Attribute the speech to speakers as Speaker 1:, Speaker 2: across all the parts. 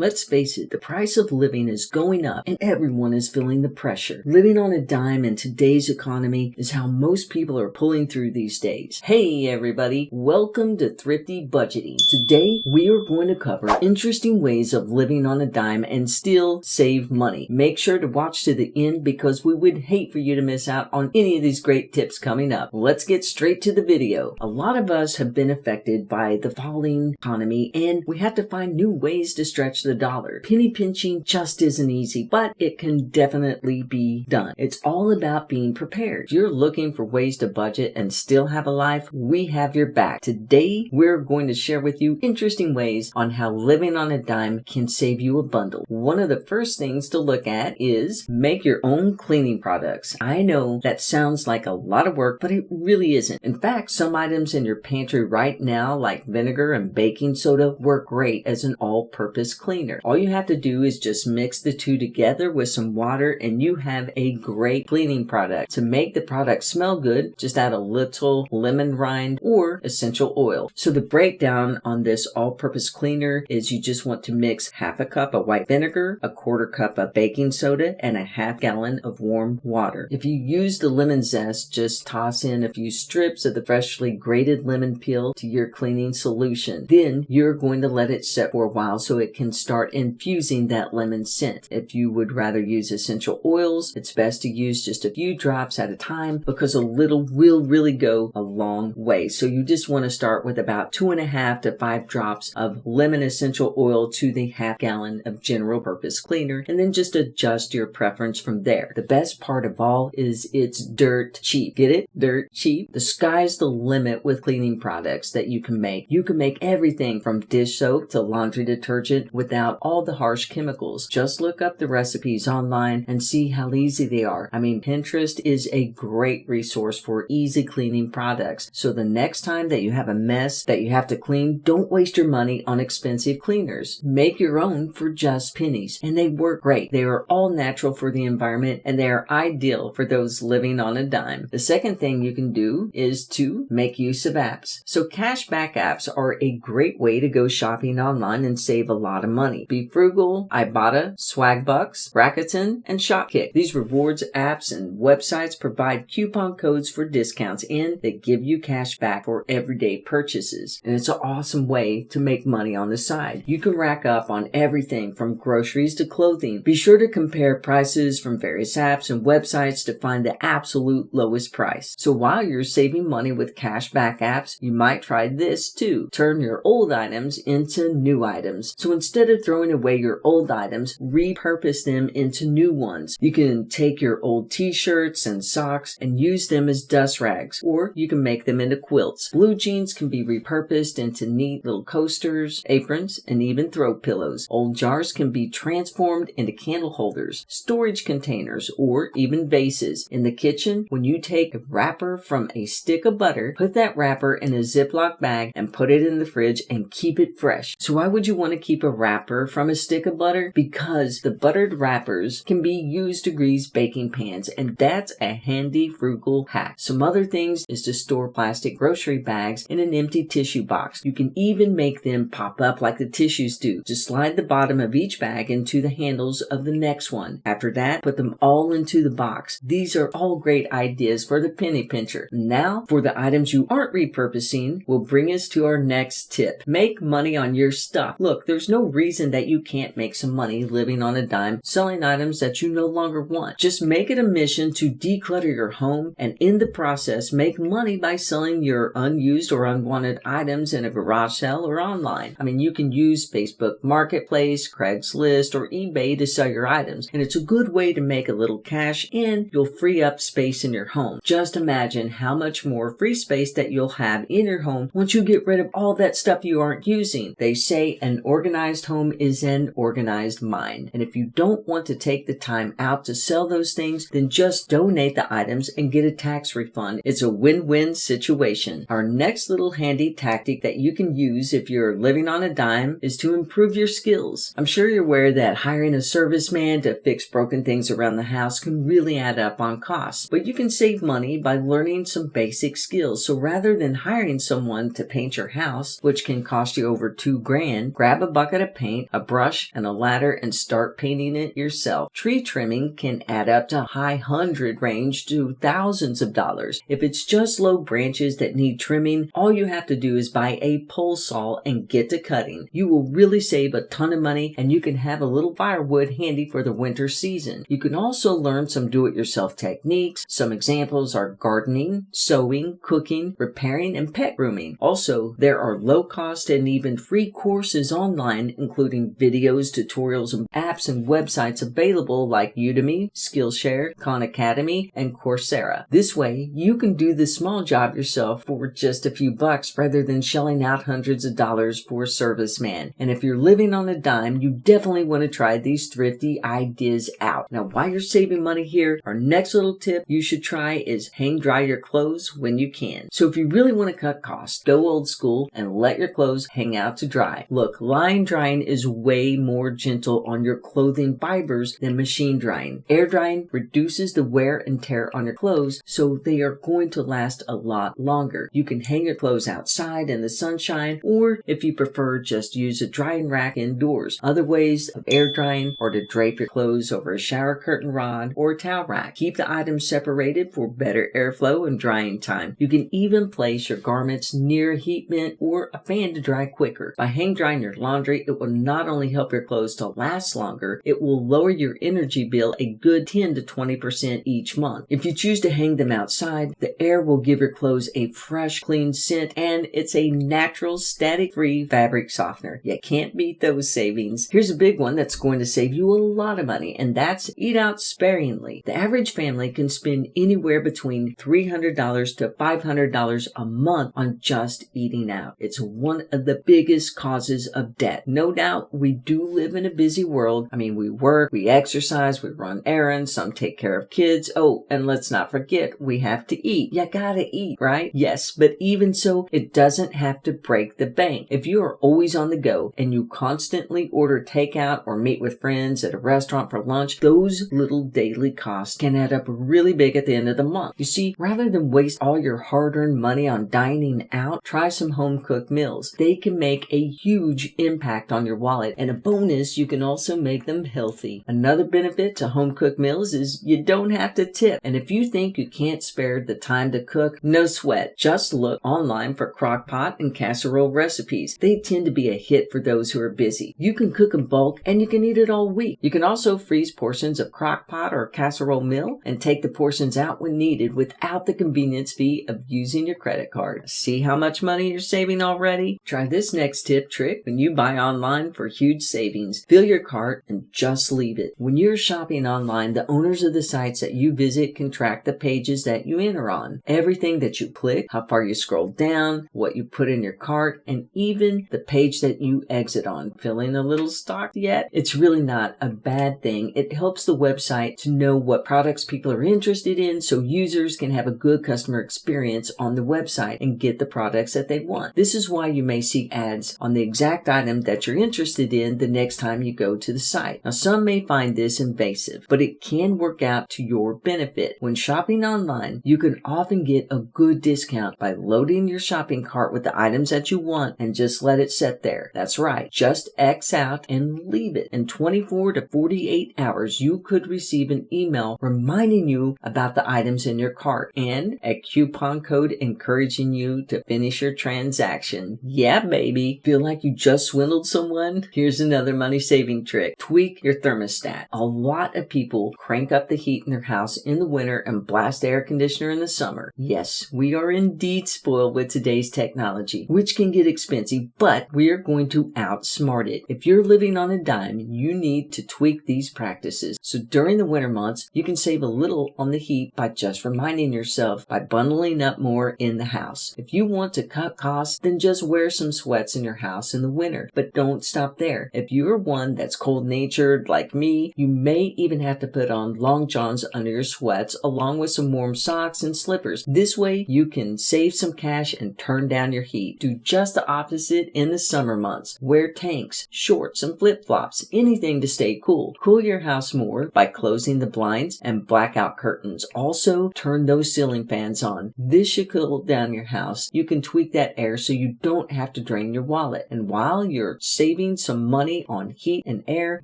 Speaker 1: Let's face it, the price of living is going up and everyone is feeling the pressure. Living on a dime in today's economy is how most people are pulling through these days. Hey everybody, welcome to Thrifty Budgeting. Today we are going to cover interesting ways of living on a dime and still save money. Make sure to watch to the end because we would hate for you to miss out on any of these great tips coming up. Let's get straight to the video. A lot of us have been affected by the falling economy and we have to find new ways to stretch the dollar. Penny pinching just isn't easy, but it can definitely be done. It's all about being prepared. If you're looking for ways to budget and still have a life, we have your back. Today, we're going to share with you interesting ways on how living on a dime can save you a bundle. One of the first things to look at is make your own cleaning products. I know that sounds like a lot of work, but it really isn't. In fact, some items in your pantry right now, like vinegar and baking soda, work great as an all-purpose cleaner. All you have to do is just mix the two together with some water and you have a great cleaning product. To make the product smell good, just add a little lemon rind or essential oil. So the breakdown on this all-purpose cleaner is you just want to mix half a cup of white vinegar, a quarter cup of baking soda, and a half gallon of warm water. If you use the lemon zest, just toss in a few strips of the freshly grated lemon peel to your cleaning solution. Then you're going to let it set for a while so it can start infusing that lemon scent. If you would rather use essential oils, it's best to use just a few drops at a time because a little will really go a long way. So you just want to start with about 2.5 to 5 drops of lemon essential oil to the half gallon of general purpose cleaner, and then just adjust your preference from there. The best part of all is it's dirt cheap. Get it? Dirt cheap. The sky's the limit with cleaning products that you can make. You can make everything from dish soap to laundry detergent without all the harsh chemicals. Just look up the recipes online and see how easy they are. I mean, Pinterest is a great resource for easy cleaning products. So the next time that you have a mess that you have to clean, don't waste your money on expensive cleaners. Make your own for just pennies, and they work great. They are all natural for the environment and they are ideal for those living on a dime. The second thing you can do is to make use of apps. So cashback apps are a great way to go shopping online and save a lot of money. Be Frugal, Ibotta, Swagbucks, Rakuten, and Shopkick. These rewards apps and websites provide coupon codes for discounts and they give you cash back for everyday purchases. And it's an awesome way to make money on the side. You can rack up on everything from groceries to clothing. Be sure to compare prices from various apps and websites to find the absolute lowest price. So while you're saving money with cashback apps, you might try this too. Turn your old items into new items. So instead of throwing away your old items, repurpose them into new ones. You can take your old t-shirts and socks and use them as dust rags, or you can make them into quilts. Blue jeans can be repurposed into neat little coasters, aprons, and even throw pillows. Old jars can be transformed into candle holders, storage containers, or even vases. In the kitchen, when you take a wrapper from a stick of butter, put that wrapper in a Ziploc bag and put it in the fridge and keep it fresh. So why would you want to keep a wrapper from a stick of butter? Because the buttered wrappers can be used to grease baking pans, and that's a handy frugal hack. Some other things is to store plastic grocery bags in an empty tissue box. You can even make them pop up like the tissues do. Just slide the bottom of each bag into the handles of the next one. After that, put them all into the box. These are all great ideas for the penny pincher. Now, for the items you aren't repurposing, will bring us to our next tip. Make money on your stuff. Look, there's no reason that you can't make some money living on a dime selling items that you no longer want. Just make it a mission to declutter your home and in the process make money by selling your unused or unwanted items in a garage sale or online. I mean, you can use Facebook Marketplace, Craigslist, or eBay to sell your items, and it's a good way to make a little cash and you'll free up space in your home. Just imagine how much more free space that you'll have in your home once you get rid of all that stuff you aren't using. They say an organized home is an organized mind, and if you don't want to take the time out to sell those things, then just donate the items and get a tax refund. It's a win-win situation. Our next little handy tactic that you can use if you're living on a dime is to improve your skills. I'm sure you're aware that hiring a serviceman to fix broken things around the house can really add up on costs, but you can save money by learning some basic skills. So rather than hiring someone to paint your house, which can cost you over $2,000, grab a bucket of paint paint, a brush, and a ladder and start painting it yourself. Tree trimming can add up to high hundred range to thousands of dollars. If it's just low branches that need trimming, all you have to do is buy a pole saw and get to cutting. You will really save a ton of money, and you can have a little firewood handy for the winter season. You can also learn some do-it-yourself techniques. Some examples are gardening, sewing, cooking, repairing, and pet grooming. Also, there are low-cost and even free courses online, including videos, tutorials, and apps and websites available like Udemy, Skillshare, Khan Academy, and Coursera. This way, you can do the small job yourself for just a few bucks rather than shelling out hundreds of dollars for a serviceman. And if you're living on a dime, you definitely want to try these thrifty ideas out. Now, while you're saving money here, our next little tip you should try is hang dry your clothes when you can. So if you really want to cut costs, go old school and let your clothes hang out to dry. Look, line drying is way more gentle on your clothing fibers than machine drying. Air drying reduces the wear and tear on your clothes, so they are going to last a lot longer. You can hang your clothes outside in the sunshine, or if you prefer, just use a drying rack indoors. Other ways of air drying are to drape your clothes over a shower curtain rod or a towel rack. Keep the items separated for better airflow and drying time. You can even place your garments near a heat vent or a fan to dry quicker. By hang drying your laundry, it will not only help your clothes to last longer, it will lower your energy bill a good 10 to 20% each month. If you choose to hang them outside, the air will give your clothes a fresh, clean scent, and it's a natural, static-free fabric softener. You can't beat those savings. Here's a big one that's going to save you a lot of money, and that's eat out sparingly. The average family can spend anywhere between $300 to $500 a month on just eating out. It's one of the biggest causes of debt. No doubt, we do live in a busy world. I mean, we work, we exercise, we run errands, some take care of kids. Oh, and let's not forget, we have to eat. You gotta eat, right? Yes, but even so, it doesn't have to break the bank. If you are always on the go and you constantly order takeout or meet with friends at a restaurant for lunch, those little daily costs can add up really big at the end of the month. You see, rather than waste all your hard-earned money on dining out, try some home-cooked meals. They can make a huge impact on your wallet, and a bonus, you can also make them healthy. Another benefit to home-cooked meals is you don't have to tip. And if you think you can't spare the time to cook, no sweat. Just look online for crock pot and casserole recipes. They tend to be a hit for those who are busy. You can cook in bulk and you can eat it all week. You can also freeze portions of crock pot or casserole meal and take the portions out when needed without the convenience fee of using your credit card. See how much money you're saving already? Try this next tip trick when you buy online for huge savings. Fill your cart and just leave it. When you're shopping online, the owners of the sites that you visit can track the pages that you enter on. Everything that you click, how far you scroll down, what you put in your cart, and even the page that you exit on. Feeling a little stalked yet? It's really not a bad thing. It helps the website to know what products people are interested in, so users can have a good customer experience on the website and get the products that they want. This is why you may see ads on the exact item that you're interested in the next time you go to the site. Now, some may find this invasive, but it can work out to your benefit. When shopping online, you can often get a good discount by loading your shopping cart with the items that you want and just let it sit there. That's right. Just X out and leave it. In 24 to 48 hours, you could receive an email reminding you about the items in your cart and a coupon code encouraging you to finish your transaction. Yeah, baby. Feel like you just swindled someone? Here's another money-saving trick. Tweak your thermostat. A lot of people crank up the heat in their house in the winter and blast the air conditioner in the summer. Yes, we are indeed spoiled with today's technology, which can get expensive, but we are going to outsmart it. If you're living on a dime, you need to tweak these practices. So during the winter months, you can save a little on the heat by just reminding yourself by bundling up more in the house. If you want to cut costs, then just wear some sweats in your house in the winter. But don't stop there. If you're one that's cold-natured like me, you may even have to put on long johns under your sweats along with some warm socks and slippers. This way, you can save some cash and turn down your heat. Do just the opposite in the summer months. Wear tanks, shorts, and flip-flops, anything to stay cool. Cool your house more by closing the blinds and blackout curtains. Also, turn those ceiling fans on. This should cool down your house. You can tweak that air so you don't have to drain your wallet. And while you're saving saving some money on heat and air,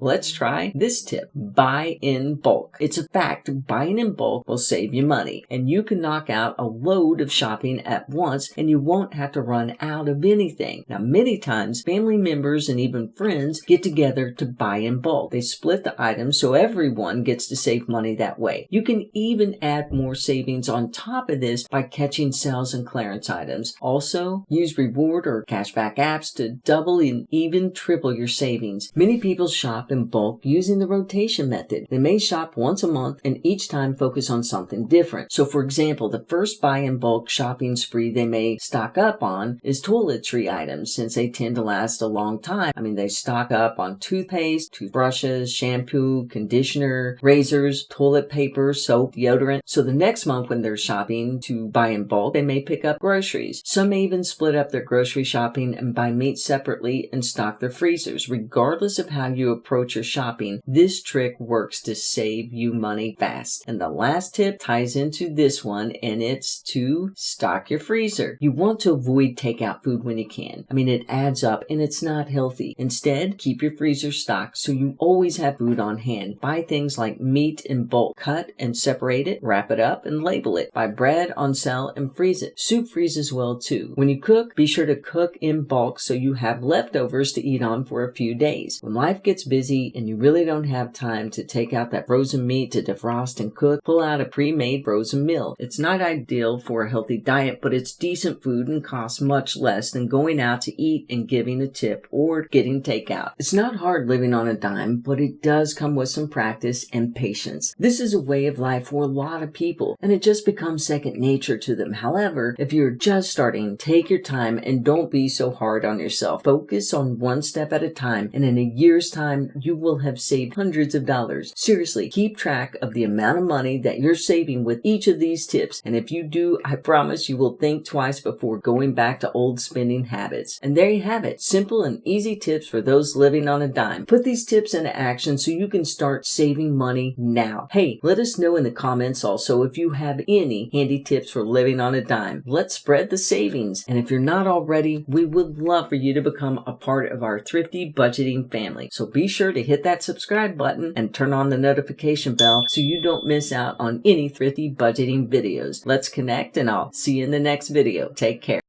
Speaker 1: let's try this tip. Buy in bulk. It's a fact, buying in bulk will save you money, and you can knock out a load of shopping at once and you won't have to run out of anything. Now, many times, family members and even friends get together to buy in bulk. They split the items so everyone gets to save money that way. You can even add more savings on top of this by catching sales and clearance items. Also, use reward or cashback apps to double and even triple your savings. Many people shop in bulk using the rotation method. They may shop once a month and each time focus on something different. So for example, the first buy in bulk shopping spree they may stock up on is toiletry items, since they tend to last a long time. They stock up on toothpaste, toothbrushes, shampoo, conditioner, razors, toilet paper, soap, deodorant. So the next month when they're shopping to buy in bulk, they may pick up groceries. Some may even split up their grocery shopping and buy meat separately and stock their freezers. Regardless of how you approach your shopping, this trick works to save you money fast. And the last tip ties into this one, and it's to stock your freezer. You want to avoid takeout food when you can. It adds up and it's not healthy. Instead, keep your freezer stocked so you always have food on hand. Buy things like meat in bulk. Cut and separate it, wrap it up, and label it. Buy bread on sale and freeze it. Soup freezes well too. When you cook, be sure to cook in bulk so you have leftovers to eat on for a few days. When life gets busy and you really don't have time to take out that frozen meat to defrost and cook, pull out a pre-made frozen meal. It's not ideal for a healthy diet, but it's decent food and costs much less than going out to eat and giving a tip or getting takeout. It's not hard living on a dime, but it does come with some practice and patience. This is a way of life for a lot of people, and it just becomes second nature to them. However, if you're just starting, take your time and don't be so hard on yourself. Focus on one step at a time, and in a year's time, you will have saved hundreds of dollars. Seriously, keep track of the amount of money that you're saving with each of these tips, and if you do, I promise you will think twice before going back to old spending habits. And there you have it. Simple and easy tips for those living on a dime. Put these tips into action so you can start saving money now. Hey, let us know in the comments also if you have any handy tips for living on a dime. Let's spread the savings. And if you're not already, we would love for you to become a part of our Thrifty budgeting family. So be sure to hit that subscribe button and turn on the notification bell so you don't miss out on any Thrifty budgeting videos. Let's connect, and I'll see you in the next video. Take care.